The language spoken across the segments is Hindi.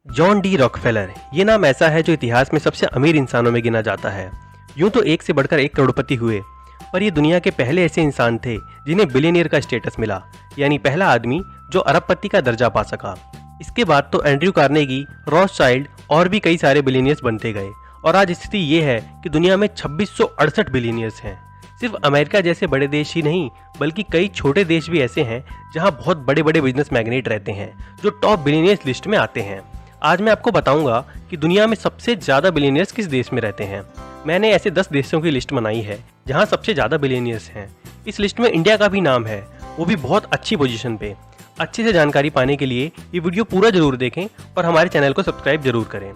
जॉन डी रॉकफेलर, ये नाम ऐसा है जो इतिहास में सबसे अमीर इंसानों में गिना जाता है। यूं तो एक से बढ़कर एक करोड़पति हुए, पर ये दुनिया के पहले ऐसे इंसान थे जिन्हें बिलियनियर का स्टेटस मिला, यानी पहला आदमी जो अरबपति का दर्जा पा सका। इसके बाद तो एंड्रयू कार्नेगी, रॉथशाइल्ड और भी कई सारे बिलियनियर्स बनते गए और आज स्थिति ये है कि दुनिया में 2668 बिलियनियर्स हैं। सिर्फ अमेरिका जैसे बड़े देश ही नहीं, बल्कि कई छोटे देश भी ऐसे हैं जहां बहुत बड़े बड़े बिजनेस मैग्नेट रहते हैं जो टॉप बिलियनियर्स लिस्ट में आते हैं। आज मैं आपको बताऊंगा कि दुनिया में सबसे ज्यादा बिलियनियर्स किस देश में रहते हैं। मैंने ऐसे 10 देशों की लिस्ट बनाई है जहां सबसे ज्यादा बिलियनियर्स हैं। इस लिस्ट में इंडिया का भी नाम है, वो भी बहुत अच्छी पोजीशन पे। अच्छे से जानकारी पाने के लिए ये वीडियो पूरा जरूर देखें और हमारे चैनल को सब्सक्राइब जरूर करें।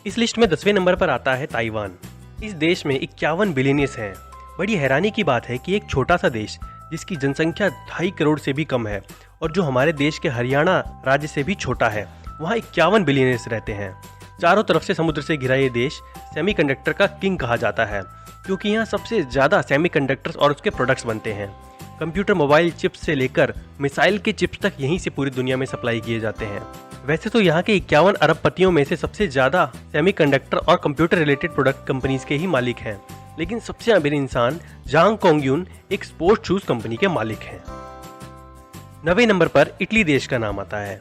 इस लिस्ट में 10वें नंबर पर आता है ताइवान। इस देश में 51 बिलियनियर्स हैं। बड़ी हैरानी की बात है कि एक छोटा सा देश जिसकी जनसंख्या 2.5 करोड़ से भी कम है और जो हमारे देश के हरियाणा राज्य से भी छोटा है, वहाँ 51 बिलियनियर्स रहते हैं। चारों तरफ से समुद्र से घिरा ये देश सेमीकंडक्टर का किंग कहा जाता है, क्योंकि यहाँ सबसे ज्यादा सेमीकंडक्टर्स और उसके प्रोडक्ट्स बनते हैं। कंप्यूटर मोबाइल चिप्स से लेकर मिसाइल के चिप्स तक यहीं से पूरी दुनिया में सप्लाई किए जाते हैं। वैसे तो यहाँ के 51 अरबपतियों में से सबसे ज्यादा सेमीकंडक्टर और कंप्यूटर रिलेटेड प्रोडक्ट कंपनीज के ही मालिक हैं, लेकिन सबसे अमीर इंसान जांग कोंगयुन एक स्पोर्ट्स शूज कंपनी के मालिक हैं। 9वें नंबर पर इटली देश का नाम आता है।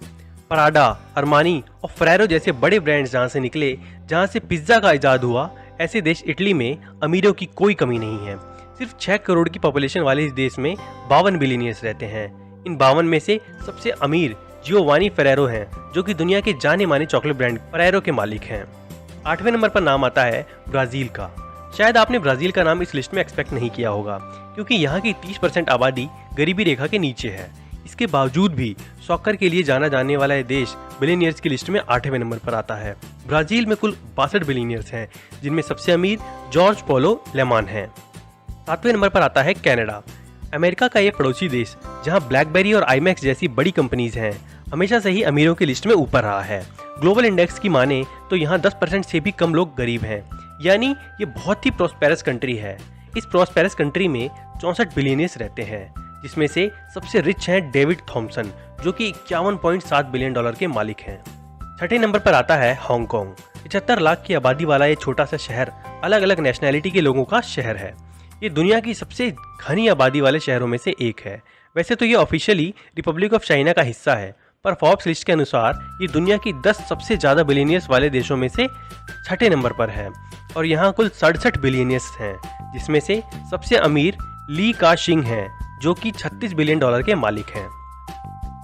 पराडा, अरमानी और फेरेरो जैसे बड़े ब्रांड्स जहाँ से निकले, जहाँ से पिज्जा का इजाद हुआ, ऐसे देश इटली में अमीरों की कोई कमी नहीं है। सिर्फ 6 करोड़ की पॉपुलेशन वाले इस देश में 52 बिलियनियर्स रहते हैं। इन 52 में से सबसे अमीर जियोवानी फेरेरो हैं, जो कि दुनिया के जाने माने चॉकलेट ब्रांड फेरेरो के मालिक हैं। 8वें नंबर पर नाम आता है ब्राजील का। शायद आपने ब्राजील का नाम इस लिस्ट में एक्सपेक्ट नहीं किया होगा, क्योंकि यहाँ की 30% आबादी गरीबी रेखा के नीचे है। इसके बावजूद भी सॉकर के लिए जाना जाने वाला यह देश बिलियनियर्स की लिस्ट में 8वें नंबर पर आता है। ब्राजील में कुल 62 बिलियनियर्स हैं, जिनमें सबसे अमीर जॉर्ज पोलो लेमान हैं। 7वें नंबर पर आता है कनाडा। अमेरिका का एक पड़ोसी देश जहां ब्लैकबेरी और आईमैक्स जैसी बड़ी कंपनीज हैं, हमेशा से ही अमीरों की लिस्ट में ऊपर रहा है। ग्लोबल इंडेक्स की माने तो यहाँ 10% से भी कम लोग गरीब हैं, यानी ये बहुत ही प्रोस्पेरस कंट्री है। इस प्रोस्पेरस कंट्री में 64 बिलियनियर्स रहते हैं, जिसमें से सबसे रिच हैं डेविड थॉमसन, जो कि 51.7 बिलियन डॉलर के मालिक हैं। 6ठे नंबर पर आता है हांगकांग। 75 लाख की आबादी वाला ये छोटा सा शहर अलग अलग नेशनैलिटी के लोगों का शहर है। ये दुनिया की सबसे घनी आबादी वाले शहरों में से एक है। वैसे तो ये ऑफिशियली रिपब्लिक ऑफ चाइना का हिस्सा है, पर फोर्ब्स लिस्ट के अनुसार ये दुनिया की 10 सबसे ज्यादा बिलियनियर्स वाले देशों में से 6ठे नंबर पर है और यहाँ कुल 67 बिलियनियर्स हैं, जिसमें से सबसे अमीर ली का शिंग हैं, जो कि 36 बिलियन डॉलर के मालिक हैं।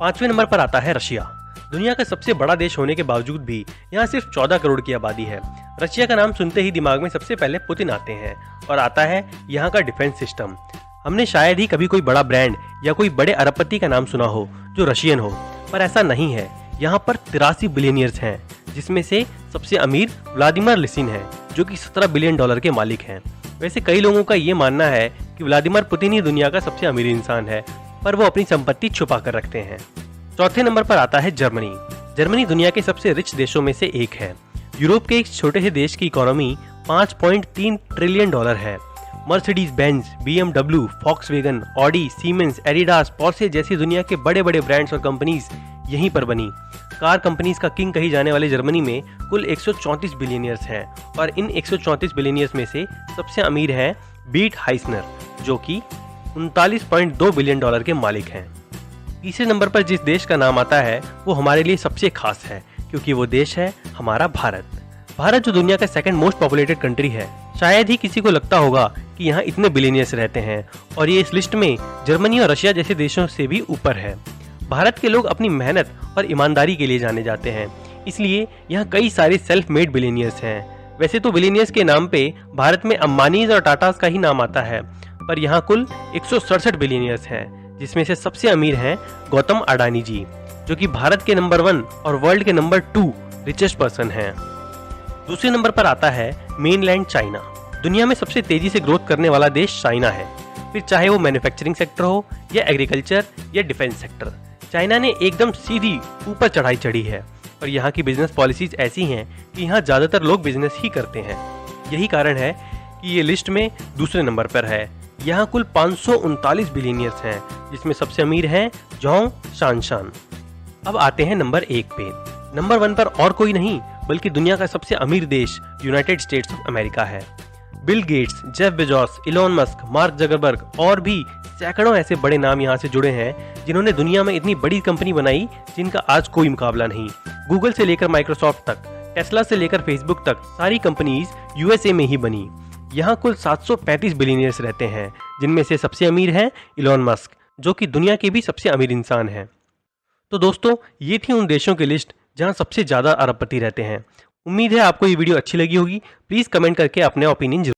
5वें नंबर पर आता है रशिया। दुनिया का सबसे बड़ा देश होने के बावजूद भी यहाँ सिर्फ 14 करोड़ की आबादी है। रशिया का नाम सुनते ही दिमाग में सबसे पहले पुतिन आते हैं और आता है यहाँ का डिफेंस सिस्टम। हमने शायद ही कभी कोई बड़ा ब्रांड या कोई बड़े अरबपति का नाम सुना हो जो रशियन हो, पर ऐसा नहीं है। यहाँ पर 83 बिलियनियर्स हैं, जिसमें से सबसे अमीर व्लादिमीर लिसिन है, जो कि 17 बिलियन डॉलर के मालिक हैं। वैसे कई लोगों का ये मानना है कि व्लादिमीर पुतिन ही दुनिया का सबसे अमीर इंसान है, पर वो अपनी संपत्ति छुपा कर रखते हैं। 4थे नंबर पर आता है जर्मनी। जर्मनी दुनिया के सबसे रिच देशों में से एक है। यूरोप के एक छोटे से देश की इकोनॉमी 5.3 ट्रिलियन डॉलर है। Mercedes Benz, BMW, Volkswagen, Audi, siemens, Adidas, Porsche जैसी दुनिया के बड़े बड़े ब्रांड्स और कंपनीज यहीं पर बनी। कार कंपनीज का किंग कही जाने वाले जर्मनी में कुल 134 बिलियनियर्स हैं और इन 134 बिलियनियर्स में से सबसे अमीर हैं बीट हाइसनर, जो कि 39.2 बिलियन डॉलर के मालिक हैं। तीसरे नंबर पर जिस देश का नाम आता है वो हमारे लिए सबसे खास है, क्योंकि वो देश है हमारा भारत। भारत जो दुनिया का सेकंड मोस्ट पॉपुलेटेड कंट्री है। शायद ही किसी को लगता होगा कि यहाँ इतने बिलियनियर्स रहते हैं और ये इस लिस्ट में जर्मनी और रशिया जैसे देशों से भी ऊपर है। भारत के लोग अपनी मेहनत और ईमानदारी के लिए जाने जाते हैं, इसलिए यहाँ कई सारे सेल्फ मेड बिलियनियर्स हैं। वैसे तो बिलियनियर्स के नाम पे भारत में अंबानीज और टाटास का ही नाम आता है, पर यहाँ कुल 167 बिलियनियर्स हैं, जिसमें से सबसे अमीर हैं गौतम अडानी जी, जो कि भारत के नंबर 1 और वर्ल्ड के नंबर 2 रिचेस्ट पर्सन हैं। दूसरे नंबर पर आता है मेनलैंड चाइना। दुनिया में सबसे तेजी से ग्रोथ करने वाला देश चाइना है, फिर चाहे वो मैन्युफैक्चरिंग सेक्टर हो या एग्रीकल्चर या डिफेंस सेक्टर। चाइना ने एकदम सीधी ऊपर चढ़ाई चढ़ी है और यहाँ की बिजनेस पॉलिसीज ऐसी हैं कि यहाँ ज्यादातर लोग बिजनेस ही करते हैं। यही कारण है कि ये लिस्ट में दूसरे नंबर पर है। यहाँ कुल 539 बिलियनियर्स हैं, जिसमें सबसे अमीर हैं जोंग शानशान। अब आते हैं नंबर 1 पे। नंबर 1 पर और कोई नहीं बल्कि दुनिया का सबसे अमीर देश यूनाइटेड स्टेट्स ऑफ अमेरिका है। Bill Gates, Jeff Bezos, Elon Musk, mark Zuckerberg और भी सैकड़ों ऐसे बड़े नाम यहाँ से जुड़े हैं जिन्होंने दुनिया में इतनी बड़ी कंपनी बनाई जिनका आज कोई मुकाबला नहीं। गूगल से लेकर माइक्रोसॉफ्ट तक, टेस्ला से लेकर फेसबुक तक सारी कंपनीज यूएसए में ही बनी। यहाँ कुल 735 बिलियनियर्स रहते हैं, जिनमें से सबसे अमीर हैं इलॉन मस्क, जो कि दुनिया के भी सबसे अमीर इंसान हैं। तो दोस्तों, ये थी उन देशों की लिस्ट जहाँ सबसे ज़्यादा अरबपति रहते हैं। उम्मीद है आपको ये वीडियो अच्छी लगी होगी। प्लीज़ कमेंट करके अपने ओपिनियन